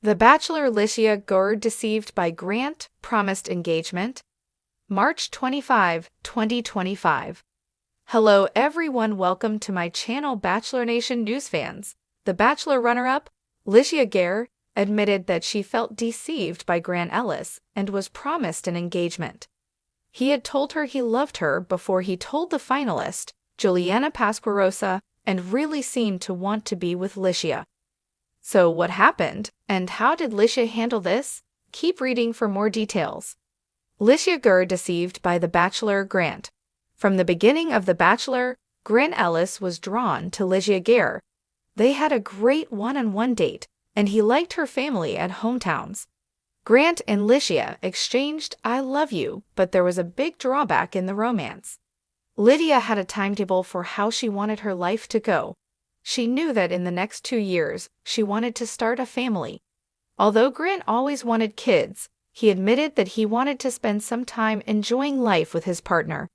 The Bachelor Litia Garr deceived by Grant, promised engagement. March 25, 2025. Hello everyone, welcome to my channel Bachelor Nation News fans. The Bachelor runner-up, Litia Garr, admitted that she felt deceived by Grant Ellis and was promised an engagement. He had told her he loved her before he told the finalist, Juliana Pasquarosa, and really seemed to want to be with Litia. So what happened, and how did Litia handle this? Keep reading for more details. Litia Garr deceived by the Bachelor Grant. From the beginning of The Bachelor, Grant Ellis was drawn to Litia Garr. They had a great one-on-one date, and he liked her family at hometowns. Grant and Litia exchanged "I love you," but there was a big drawback in the romance. Litia had a timetable for how she wanted her life to go. She knew that in the next 2 years, she wanted to start a family. Although Grant always wanted kids, he admitted that he wanted to spend some time enjoying life with his partner.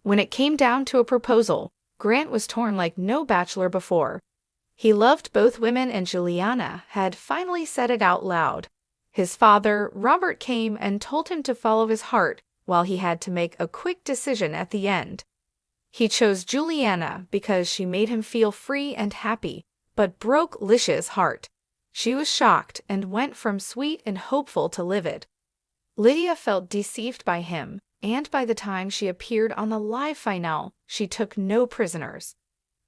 When it came down to a proposal, Grant was torn like no bachelor before. He loved both women, and Juliana had finally said it out loud. His father, Robert, came and told him to follow his heart, while he had to make a quick decision at the end. He chose Juliana because she made him feel free and happy, but broke Litia's heart. She was shocked and went from sweet and hopeful to livid. Litia felt deceived by him, and by the time she appeared on the live finale, she took no prisoners.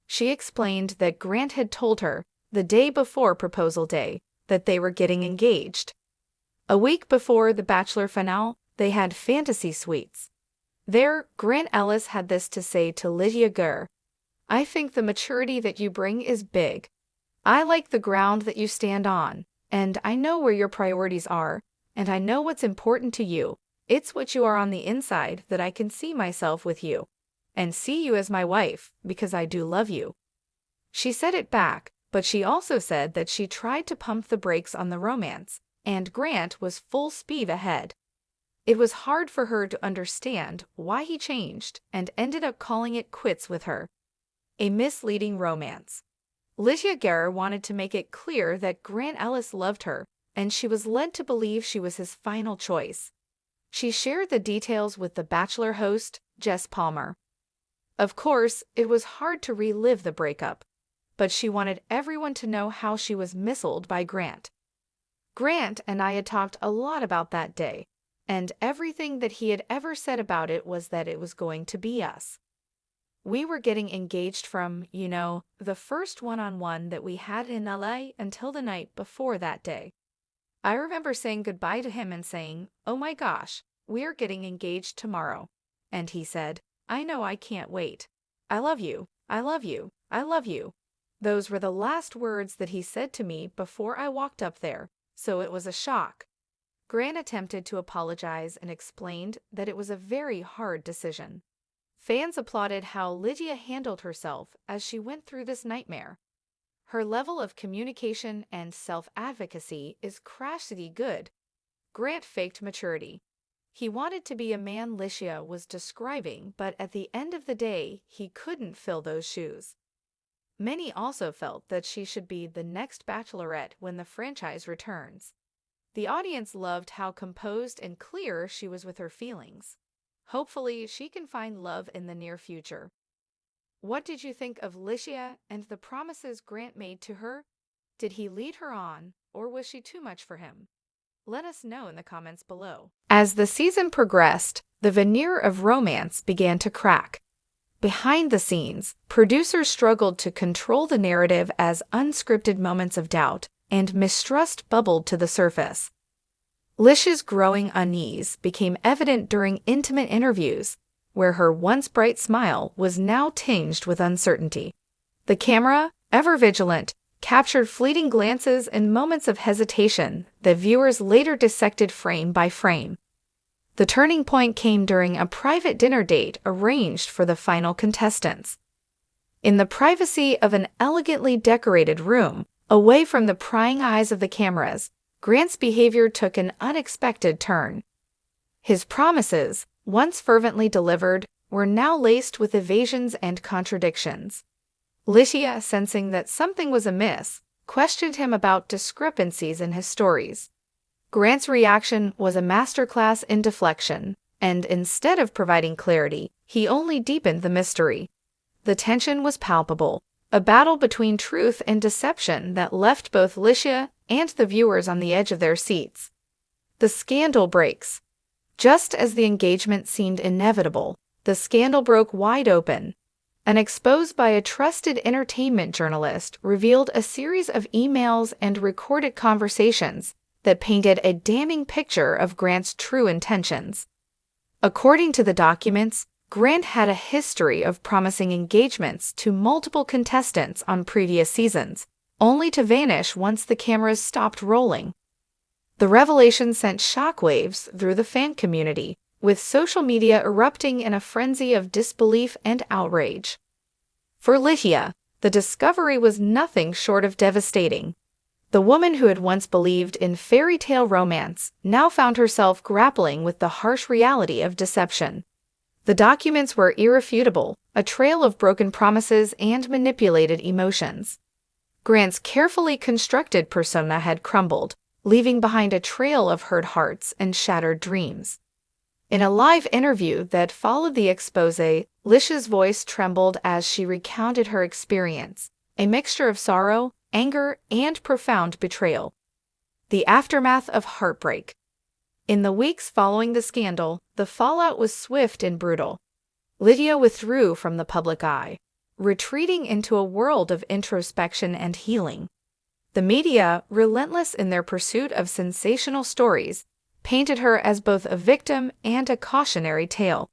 She explained that Grant had told her, the day before proposal day, that they were getting engaged. A week before the Bachelor finale, they had fantasy suites. There, Grant Ellis had this to say to Litia Garr: "I think the maturity that you bring is big. I like the ground that you stand on, and I know where your priorities are, and I know what's important to you. It's what you are on the inside that I can see myself with you, and see you as my wife, because I do love you." She said it back, but she also said that she tried to pump the brakes on the romance, and Grant was full speed ahead. It was hard for her to understand why he changed and ended up calling it quits with her. A misleading romance. Litia Garr wanted to make it clear that Grant Ellis loved her, and she was led to believe she was his final choice. She shared the details with the Bachelor host, Jess Palmer. Of course, it was hard to relive the breakup, but she wanted everyone to know how she was misled by Grant. Grant and I had talked a lot about that day, and everything that he had ever said about it was that it was going to be us. We were getting engaged from, the first one-on-one that we had in LA until the night before that day. I remember saying goodbye to him and saying, "Oh my gosh, we are getting engaged tomorrow." And he said, "I know, I can't wait. I love you, I love you, I love you." Those were the last words that he said to me before I walked up there, so it was a shock. Grant attempted to apologize and explained that it was a very hard decision. Fans applauded how Litia handled herself as she went through this nightmare. Her level of communication and self-advocacy is crashly good. Grant faked maturity. He wanted to be a man Litia was describing, but at the end of the day, he couldn't fill those shoes. Many also felt that she should be the next Bachelorette when the franchise returns. The audience loved how composed and clear she was with her feelings. Hopefully, she can find love in the near future. What did you think of Litia and the promises Grant made to her? Did he lead her on, or was she too much for him? Let us know in the comments below. As the season progressed, the veneer of romance began to crack. Behind the scenes, producers struggled to control the narrative as unscripted moments of doubt and mistrust bubbled to the surface. Litia's growing unease became evident during intimate interviews, where her once bright smile was now tinged with uncertainty. The camera, ever vigilant, captured fleeting glances and moments of hesitation that viewers later dissected frame by frame. The turning point came during a private dinner date arranged for the final contestants. In the privacy of an elegantly decorated room, away from the prying eyes of the cameras, Grant's behavior took an unexpected turn. His promises, once fervently delivered, were now laced with evasions and contradictions. Litia, sensing that something was amiss, questioned him about discrepancies in his stories. Grant's reaction was a masterclass in deflection, and instead of providing clarity, he only deepened the mystery. The tension was palpable, a battle between truth and deception that left both Litia and the viewers on the edge of their seats. The scandal breaks. Just as the engagement seemed inevitable, the scandal broke wide open. An expose by a trusted entertainment journalist revealed a series of emails and recorded conversations that painted a damning picture of Grant's true intentions. According to the documents, Grant had a history of promising engagements to multiple contestants on previous seasons, only to vanish once the cameras stopped rolling. The revelation sent shockwaves through the fan community, with social media erupting in a frenzy of disbelief and outrage. For Litia, the discovery was nothing short of devastating. The woman who had once believed in fairy tale romance now found herself grappling with the harsh reality of deception. The documents were irrefutable, a trail of broken promises and manipulated emotions. Grant's carefully constructed persona had crumbled, leaving behind a trail of hurt hearts and shattered dreams. In a live interview that followed the expose, Litia's voice trembled as she recounted her experience, a mixture of sorrow, anger, and profound betrayal. The aftermath of heartbreak. In the weeks following the scandal, the fallout was swift and brutal. Litia withdrew from the public eye, retreating into a world of introspection and healing. The media, relentless in their pursuit of sensational stories, painted her as both a victim and a cautionary tale.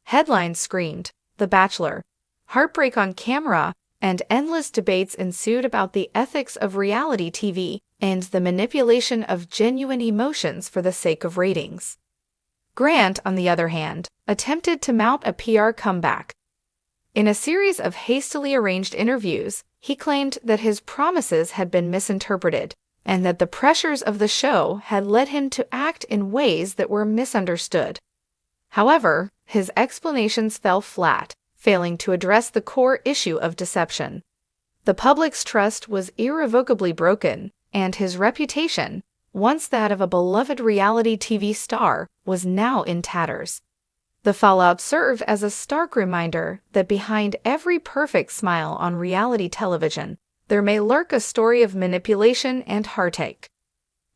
Headlines screamed, "The Bachelor," "Heartbreak on camera," and endless debates ensued about the ethics of reality TV and the manipulation of genuine emotions for the sake of ratings. Grant, on the other hand, attempted to mount a PR comeback. In a series of hastily arranged interviews, he claimed that his promises had been misinterpreted and that the pressures of the show had led him to act in ways that were misunderstood. However, his explanations fell flat, failing to address the core issue of deception. The public's trust was irrevocably broken, and his reputation, once that of a beloved reality TV star, was now in tatters. The fallout served as a stark reminder that behind every perfect smile on reality television, there may lurk a story of manipulation and heartache.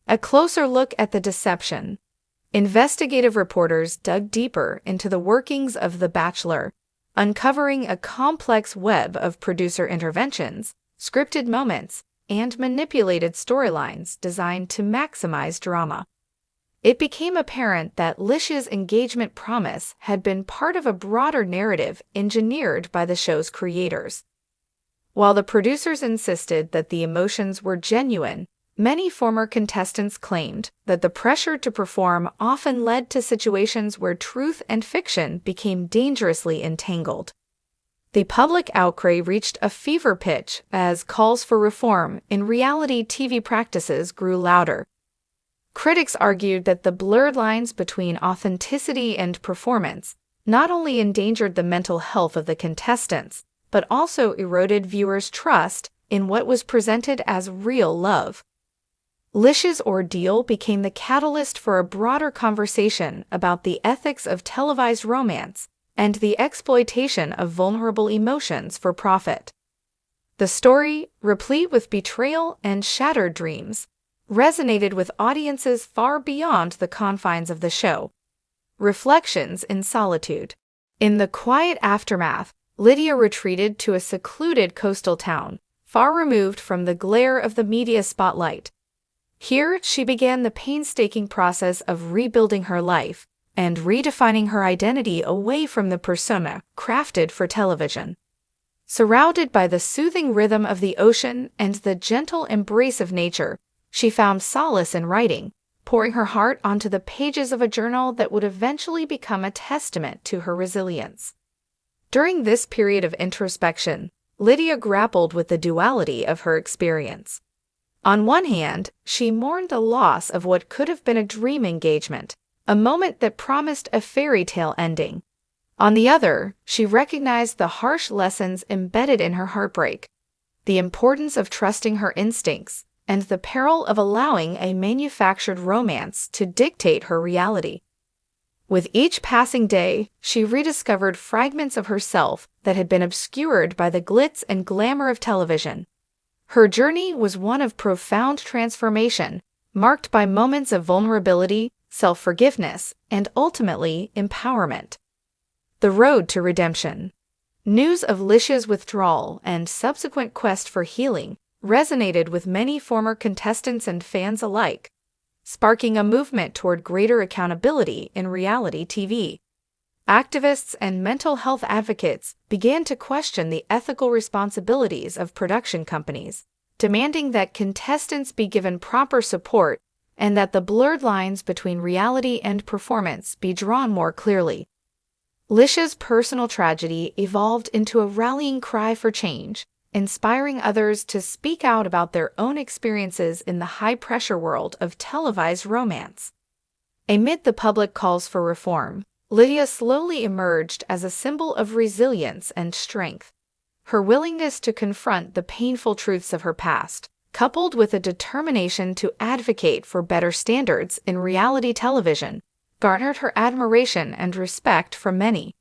A closer look at the deception. Investigative reporters dug deeper into the workings of The Bachelor, uncovering a complex web of producer interventions, scripted moments, and manipulated storylines designed to maximize drama. It became apparent that Litia's engagement promise had been part of a broader narrative engineered by the show's creators. While the producers insisted that the emotions were genuine, many former contestants claimed that the pressure to perform often led to situations where truth and fiction became dangerously entangled. The public outcry reached a fever pitch as calls for reform in reality TV practices grew louder. Critics argued that the blurred lines between authenticity and performance not only endangered the mental health of the contestants, but also eroded viewers' trust in what was presented as real love. Litia's ordeal became the catalyst for a broader conversation about the ethics of televised romance and the exploitation of vulnerable emotions for profit. The story, replete with betrayal and shattered dreams, resonated with audiences far beyond the confines of the show. Reflections in solitude. In the quiet aftermath, Litia retreated to a secluded coastal town, far removed from the glare of the media spotlight. Here, she began the painstaking process of rebuilding her life and redefining her identity away from the persona crafted for television. Surrounded by the soothing rhythm of the ocean and the gentle embrace of nature, she found solace in writing, pouring her heart onto the pages of a journal that would eventually become a testament to her resilience. During this period of introspection, Litia grappled with the duality of her experience. On one hand, she mourned the loss of what could have been a dream engagement, a moment that promised a fairy tale ending. On the other, she recognized the harsh lessons embedded in her heartbreak. the importance of trusting her instincts, and the peril of allowing a manufactured romance to dictate her reality. With each passing day, she rediscovered fragments of herself that had been obscured by the glitz and glamour of television. Her journey was one of profound transformation, marked by moments of vulnerability, self-forgiveness, and ultimately empowerment. The road to redemption. News of Litia's withdrawal and subsequent quest for healing resonated with many former contestants and fans alike, sparking a movement toward greater accountability in reality TV. Activists and mental health advocates began to question the ethical responsibilities of production companies, demanding that contestants be given proper support and that the blurred lines between reality and performance be drawn more clearly. Litia's personal tragedy evolved into a rallying cry for change, inspiring others to speak out about their own experiences in the high-pressure world of televised romance. Amid the public calls for reform, Litia slowly emerged as a symbol of resilience and strength. Her willingness to confront the painful truths of her past, coupled with a determination to advocate for better standards in reality television, garnered her admiration and respect from many.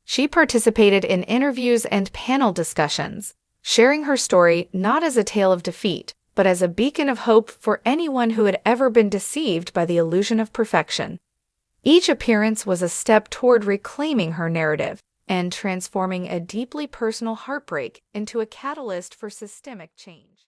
She participated in interviews and panel discussions, sharing her story not as a tale of defeat, but as a beacon of hope for anyone who had ever been deceived by the illusion of perfection. Each appearance was a step toward reclaiming her narrative and transforming a deeply personal heartbreak into a catalyst for systemic change.